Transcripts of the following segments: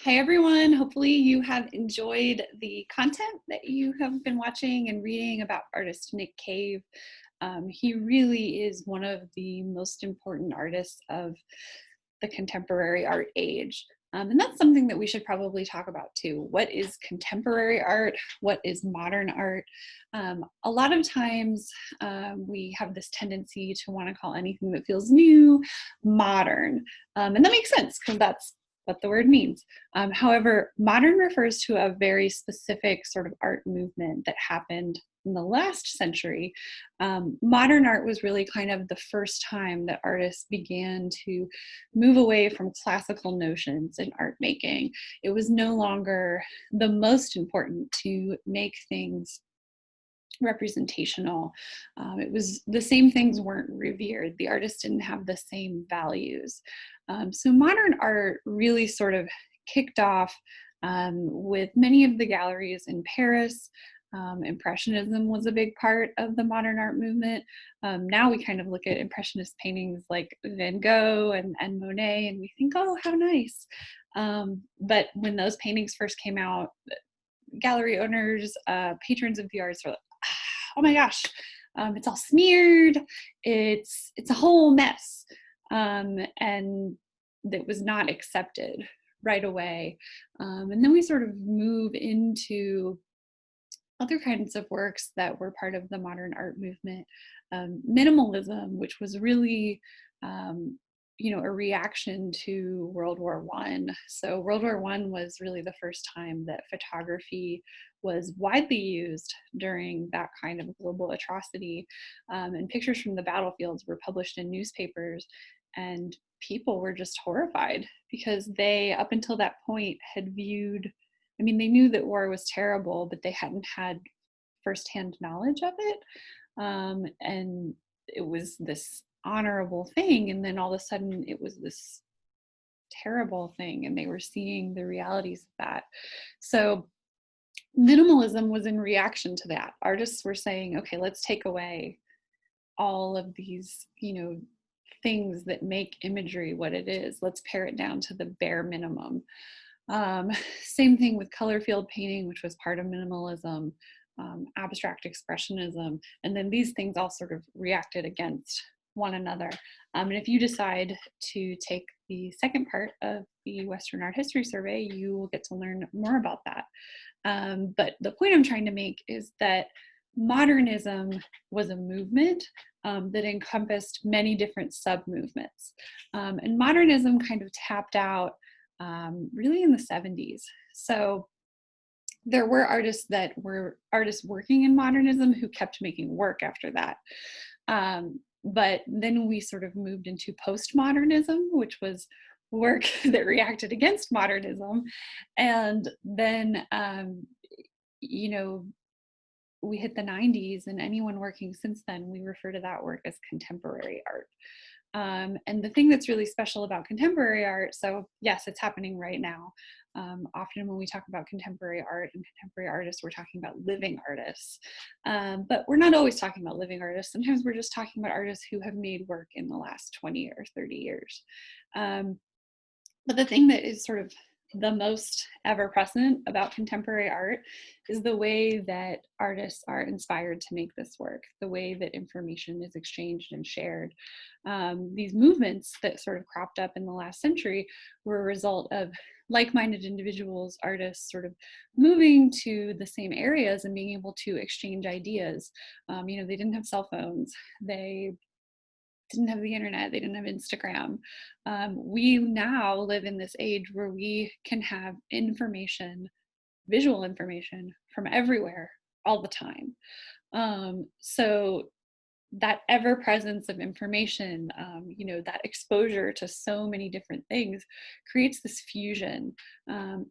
Hi everyone, hopefully you have enjoyed the content that you have been watching and reading about artist Nick Cave. He really is one of the most important artists of the contemporary art age. And that's something that we should probably talk about too. What is contemporary art? What is modern art? A lot of times we have this tendency to want to call anything that feels new modern. And that makes sense because that's what the word means. However, modern refers to a very specific sort of art movement that happened in the last century. Modern art was really kind of the first time that artists began to move away from classical notions in art making. It was no longer the most important to make things representational. It was the same things weren't revered. The artists didn't have the same values. So modern art really sort of kicked off with many of the galleries in Paris. Impressionism was a big part of the modern art movement. Now we kind of look at Impressionist paintings like Van Gogh and Monet, and we think, oh, how nice. But when those paintings first came out, gallery owners, patrons of the arts were like, oh my gosh, it's all smeared. It's a whole mess. And that was not accepted right away. And then we sort of move into other kinds of works that were part of the modern art movement. Minimalism, which was really a reaction to World War I. So World War I was really the first time that photography was widely used during that kind of global atrocity. And pictures from the battlefields were published in newspapers, and people were just horrified because they, up until that point, had viewed, I mean, they knew that war was terrible, but they hadn't had firsthand knowledge of it. And it was this honorable thing, and then all of a sudden it was this terrible thing, and they were seeing the realities of that. So minimalism was in reaction to that. Artists were saying, okay, let's take away all of these things that make imagery what it is. Let's pare it down to the bare minimum. Same thing with color field painting, which was part of minimalism. Abstract expressionism, and then these things all sort of reacted against one another. And if you decide to take the second part of the Western Art History Survey, you will get to learn more about that. But the point I'm trying to make is that modernism was a movement that encompassed many different sub-movements. And modernism kind of tapped out really in the 70s. So there were artists that were artists working in modernism who kept making work after that. But then we sort of moved into postmodernism, which was work that reacted against modernism. And then, we hit the 90s, and anyone working since then, we refer to that work as contemporary art. And the thing that's really special about contemporary art, so yes, it's happening right now. Often when we talk about contemporary art and contemporary artists, we're talking about living artists. But we're not always talking about living artists. Sometimes we're just talking about artists who have made work in the last 20 or 30 years. But the thing that is sort of the most ever present about contemporary art is the way that artists are inspired to make this work, the way that information is exchanged and shared. These movements that sort of cropped up in the last century were a result of like-minded individuals, artists sort of moving to the same areas and being able to exchange ideas. They didn't have cell phones. They didn't have the internet, they didn't have Instagram. We now live in this age where we can have information, visual information from everywhere all the time. So that ever presence of information, that exposure to so many different things creates this fusion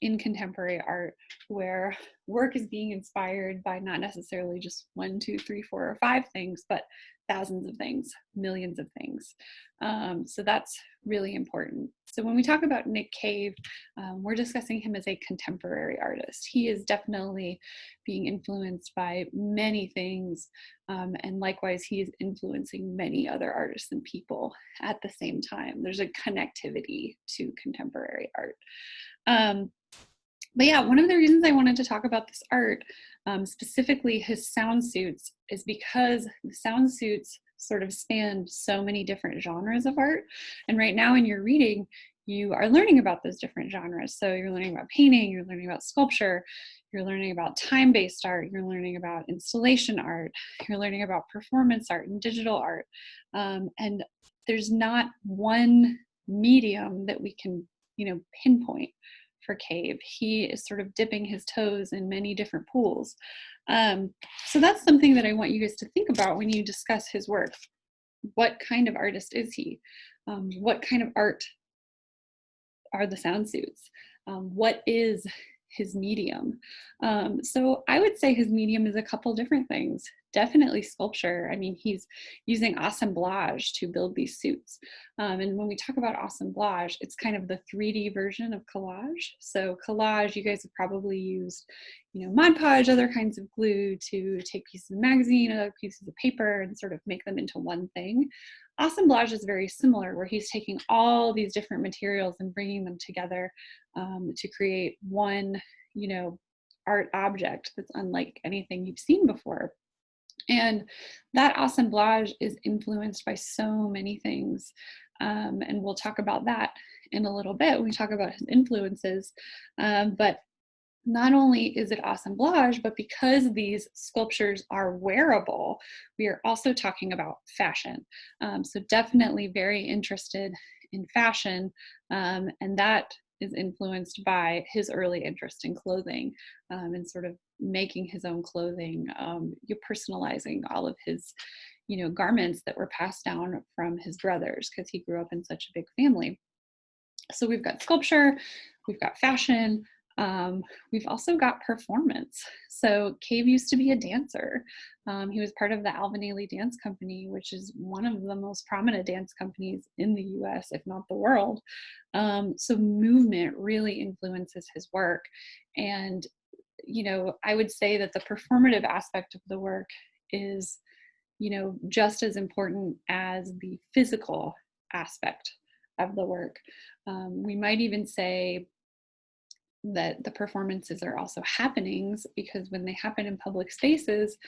in contemporary art where work is being inspired by not necessarily just 1, 2, 3, 4, or 5 things, but thousands of things, millions of things. So that's really important. So when we talk about Nick Cave, we're discussing him as a contemporary artist. He is definitely being influenced by many things, and likewise, he is influencing many other artists and people at the same time. There's a connectivity to contemporary art. But yeah, one of the reasons I wanted to talk about this art, specifically his sound suits, is because the sound suits sort of span so many different genres of art. And right now in your reading, you are learning about those different genres. So you're learning about painting, you're learning about sculpture, you're learning about time-based art, you're learning about installation art, you're learning about performance art and digital art. And there's not one medium that we can, pinpoint for Cave. He is sort of dipping his toes in many different pools. So that's something that I want you guys to think about when you discuss his work. What kind of artist is he? What kind of art are the sound suits? What is his medium? So I would say his medium is a couple different things. Definitely sculpture. I mean, he's using assemblage to build these suits. And when we talk about assemblage, it's kind of the 3D version of collage. So collage, you guys have probably used, Mod Podge, other kinds of glue to take pieces of magazine, other pieces of paper, and sort of make them into one thing. Assemblage is very similar, where he's taking all these different materials and bringing them together to create one, art object that's unlike anything you've seen before. And that assemblage is influenced by so many things. And we'll talk about that in a little bit when we talk about his influences. But not only is it assemblage, but because these sculptures are wearable, we are also talking about fashion. So definitely very interested in fashion, and that is influenced by his early interest in clothing, and sort of making his own clothing, personalizing all of his, garments that were passed down from his brothers, because he grew up in such a big family. So we've got sculpture, we've got fashion, we've also got performance. So Cave used to be a dancer. He was part of the Alvin Ailey Dance Company, which is one of the most prominent dance companies in the US, if not the world. So movement really influences his work. And, I would say that the performative aspect of the work is, just as important as the physical aspect of the work. We might even say that the performances are also happenings, because when they happen in public spaces,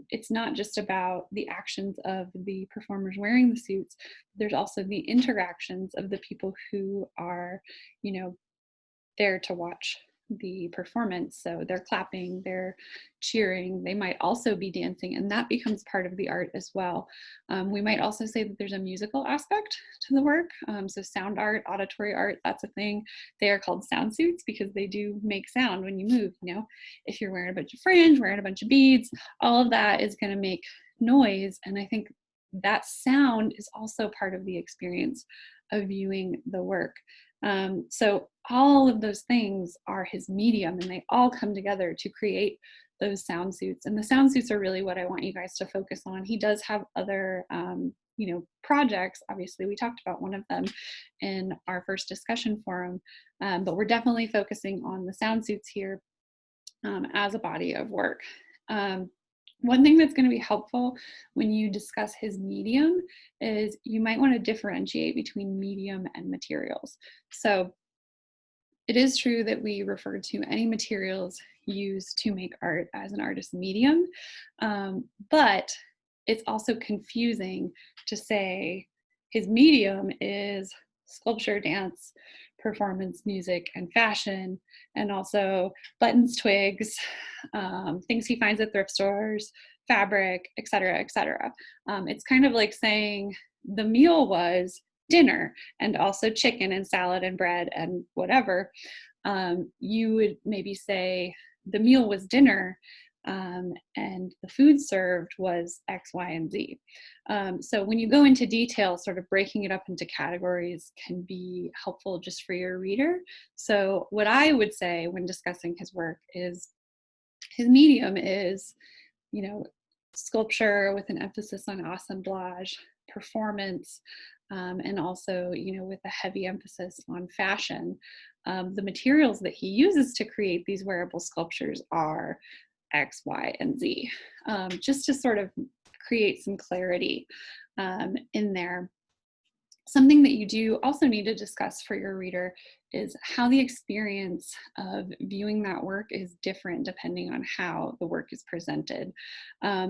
it's not just about the actions of the performers wearing the suits. There's also the interactions of the people who are, there to watch the performance. So they're clapping, they're cheering, they might also be dancing, and that becomes part of the art as well. We might also say that there's a musical aspect to the work. So sound art, auditory art, that's a thing. They are called sound suits because they do make sound when you move. If you're wearing a bunch of fringe, wearing a bunch of beads, all of that is going to make noise. And I think that sound is also part of the experience of viewing the work. So all of those things are his medium, and they all come together to create those sound suits. And the sound suits are really what I want you guys to focus on. He does have other, projects. Obviously, we talked about one of them in our first discussion forum, but we're definitely focusing on the sound suits here as a body of work. One thing that's going to be helpful when you discuss his medium is you might want to differentiate between medium and materials. So it is true that we refer to any materials used to make art as an artist's medium, but it's also confusing to say his medium is sculpture, dance, performance, music, and fashion, and also buttons, twigs, things he finds at thrift stores, fabric, et cetera, et cetera. It's kind of like saying the meal was dinner and also chicken and salad and bread and whatever. You would maybe say the meal was dinner, and the food served was X, Y, and Z. So when you go into detail, sort of breaking it up into categories can be helpful just for your reader. So what I would say when discussing his work is his medium is, sculpture with an emphasis on assemblage, performance, and also, with a heavy emphasis on fashion. The materials that he uses to create these wearable sculptures are X, Y, and Z, just to sort of create some clarity in there. Something that you do also need to discuss for your reader is how the experience of viewing that work is different depending on how the work is presented.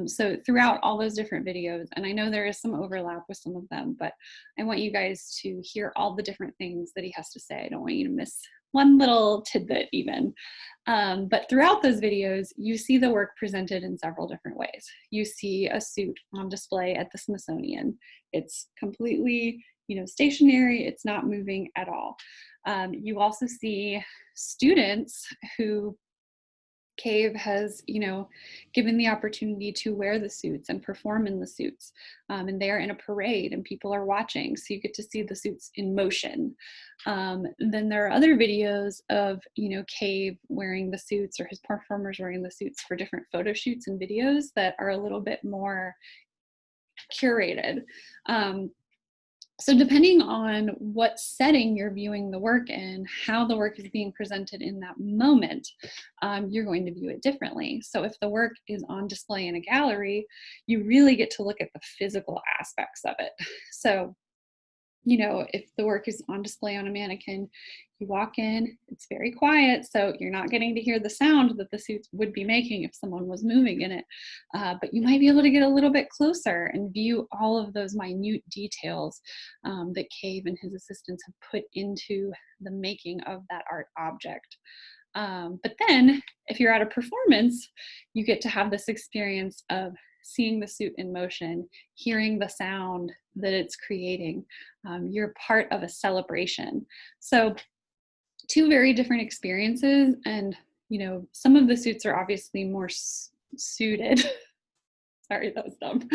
So throughout all those different videos, and I know there is some overlap with some of them, but I want you guys to hear all the different things that he has to say. I don't want you to miss one little tidbit even. But throughout those videos, you see the work presented in several different ways. You see a suit on display at the Smithsonian. It's completely stationary, it's not moving at all. You also see students who Cave has, given the opportunity to wear the suits and perform in the suits. And they are in a parade and people are watching. So you get to see the suits in motion. Then there are other videos of, Cave wearing the suits or his performers wearing the suits for different photo shoots and videos that are a little bit more curated. So depending on what setting you're viewing the work in, how the work is being presented in that moment, you're going to view it differently. So if the work is on display in a gallery, you really get to look at the physical aspects of it. So if the work is on display on a mannequin, you walk in, it's very quiet, so you're not getting to hear the sound that the suits would be making if someone was moving in it. But you might be able to get a little bit closer and view all of those minute details that Cave and his assistants have put into the making of that art object. But then if you're at a performance, you get to have this experience of seeing the suit in motion, hearing the sound that it's creating. You're part of a celebration. So two very different experiences. And, some of the suits are obviously more suited. Sorry, that was dumb,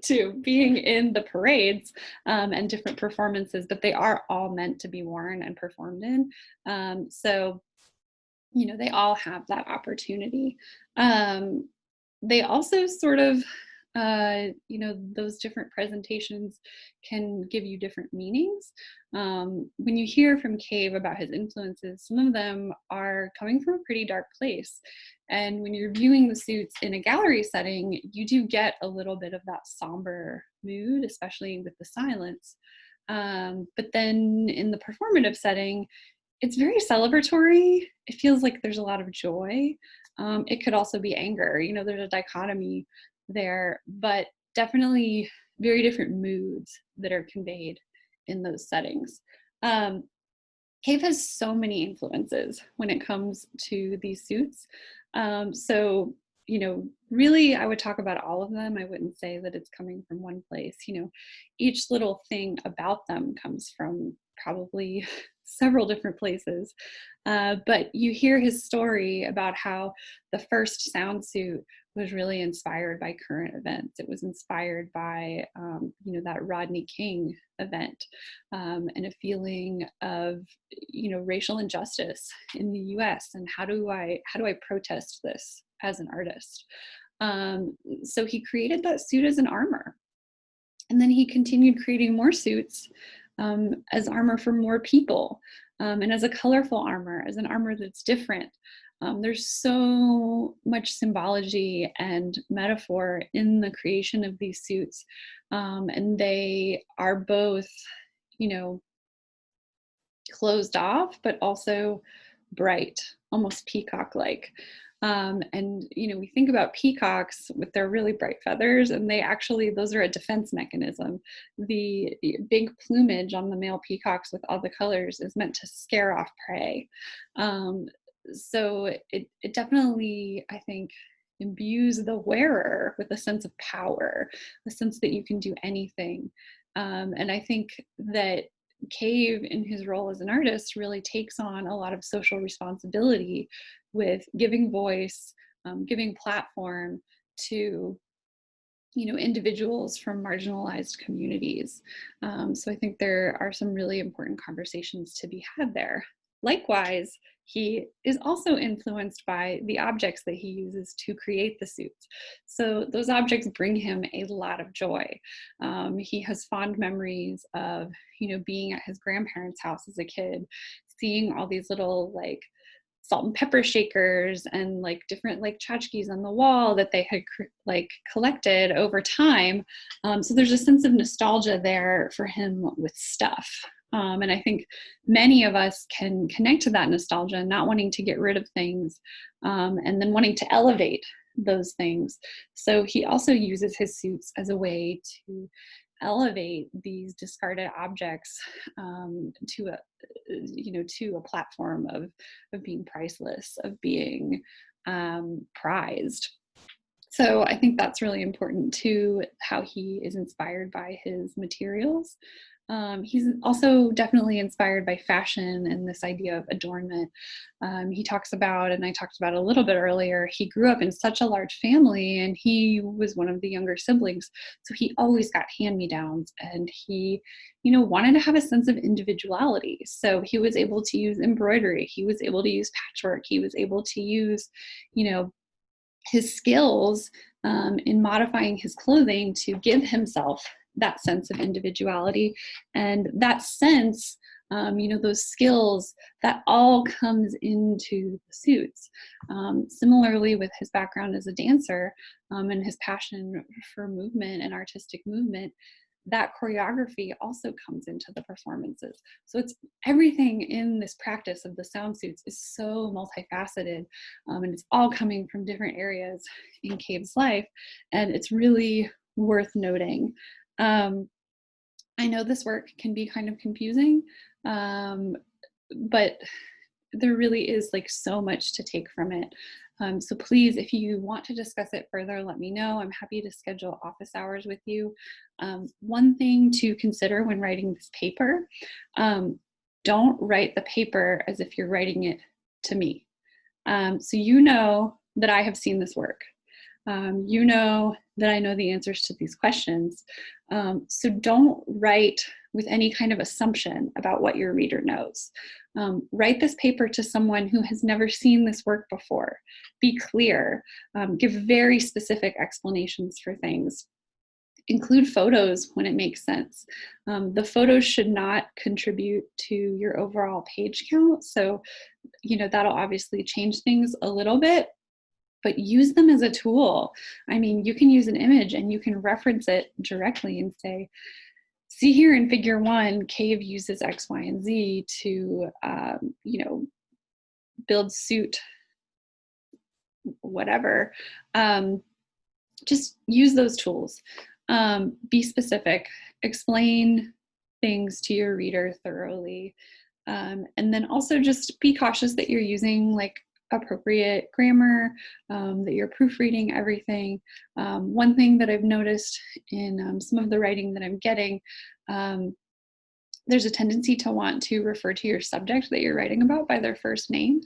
to being in the parades and different performances, but they are all meant to be worn and performed in. So they all have that opportunity. They also sort of, those different presentations can give you different meanings. When you hear from Cave about his influences, some of them are coming from a pretty dark place. And when you're viewing the suits in a gallery setting, you do get a little bit of that somber mood, especially with the silence. But then in the performative setting, it's very celebratory. It feels like there's a lot of joy. It could also be anger. There's a dichotomy there, but definitely very different moods that are conveyed in those settings. Cave has so many influences when it comes to these suits. So, really, I would talk about all of them. I wouldn't say that it's coming from one place. Each little thing about them comes from probably several different places. But you hear his story about how the first sound suit was really inspired by current events. It was inspired by, that Rodney King event and a feeling of, racial injustice in the U.S. and how do I protest this as an artist? So he created that suit as an armor, and then he continued creating more suits as armor for more people, and as a colorful armor, as an armor that's different. There's so much symbology and metaphor in the creation of these suits, and they are both, closed off, but also bright, almost peacock-like. And we think about peacocks with their really bright feathers, and those are a defense mechanism. The big plumage on the male peacocks with all the colors is meant to scare off prey. So it definitely, I think, imbues the wearer with a sense of power, a sense that you can do anything. And I think that Cave, in his role as an artist, really takes on a lot of social responsibility with giving voice, giving platform to individuals from marginalized communities. So I think there are some really important conversations to be had there. Likewise, he is also influenced by the objects that he uses to create the suits. So those objects bring him a lot of joy. He has fond memories of, being at his grandparents' house as a kid, seeing all these little like salt and pepper shakers and like different like tchotchkes on the wall that they had like collected over time. So there's a sense of nostalgia there for him with stuff. And I think many of us can connect to that nostalgia, not wanting to get rid of things, and then wanting to elevate those things. So he also uses his suits as a way to elevate these discarded objects to a platform of being priceless, of being prized. So I think that's really important too, how he is inspired by his materials. He's also definitely inspired by fashion and this idea of adornment. He talks about, and I talked about a little bit earlier, he grew up in such a large family and he was one of the younger siblings. So he always got hand-me-downs, and he, wanted to have a sense of individuality. So he was able to use embroidery. He was able to use patchwork. He was able to use, his skills in modifying his clothing to give himself that sense of individuality. And that sense, those skills, that all comes into the suits. Similarly, with his background as a dancer and his passion for movement and artistic movement, that choreography also comes into the performances. So it's everything in this practice of the sound suits is so multifaceted, and it's all coming from different areas in Cave's life, and it's really worth noting. I know this work can be kind of confusing, but there really is like so much to take from it. So please, if you want to discuss it further, let me know. I'm happy to schedule office hours with you. One thing to consider when writing this paper, don't write the paper as if you're writing it to me. So you know that I have seen this work. You know that I know the answers to these questions. So don't write with any kind of assumption about what your reader knows. Write this paper to someone who has never seen this work before. Be clear. Give very specific explanations for things. Include photos when it makes sense. The photos should not contribute to your overall page count. So, that'll obviously change things a little bit, but use them as a tool. I mean, you can use an image and you can reference it directly and say, see here in figure 1, Cave uses X, Y, and Z to, build suit, whatever. Just use those tools. Be specific, explain things to your reader thoroughly. And then also just be cautious that you're using like appropriate grammar, that you're proofreading everything. One thing that I've noticed in some of the writing that I'm getting, there's a tendency to want to refer to your subject that you're writing about by their first name,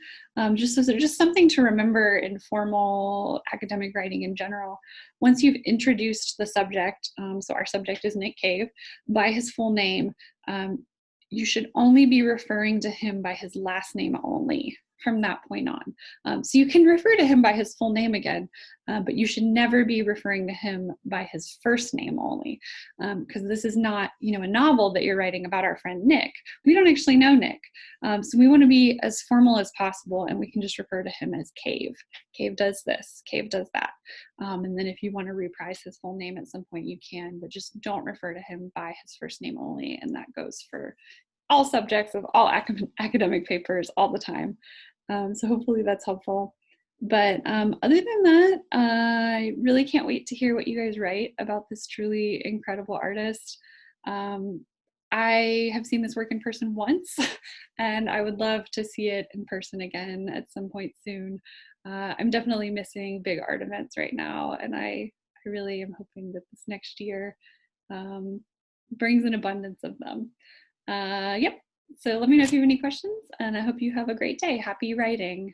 just something to remember in formal academic writing in general. Once you've introduced the subject, so our subject is Nick Cave, by his full name, you should only be referring to him by his last name only from that point on. So you can refer to him by his full name again, but you should never be referring to him by his first name only, because this is not, a novel that you're writing about our friend Nick. We don't actually know Nick. So we want to be as formal as possible, and we can just refer to him as Cave. Cave does this, Cave does that. And then if you want to reprise his full name at some point, you can, but just don't refer to him by his first name only. And that goes for all subjects of all academic papers all the time. So hopefully that's helpful. But other than that, I really can't wait to hear what you guys write about this truly incredible artist. I have seen this work in person once, and I would love to see it in person again at some point soon. I'm definitely missing big art events right now, and I really am hoping that this next year brings an abundance of them. Yep. So let me know if you have any questions, and I hope you have a great day. Happy writing.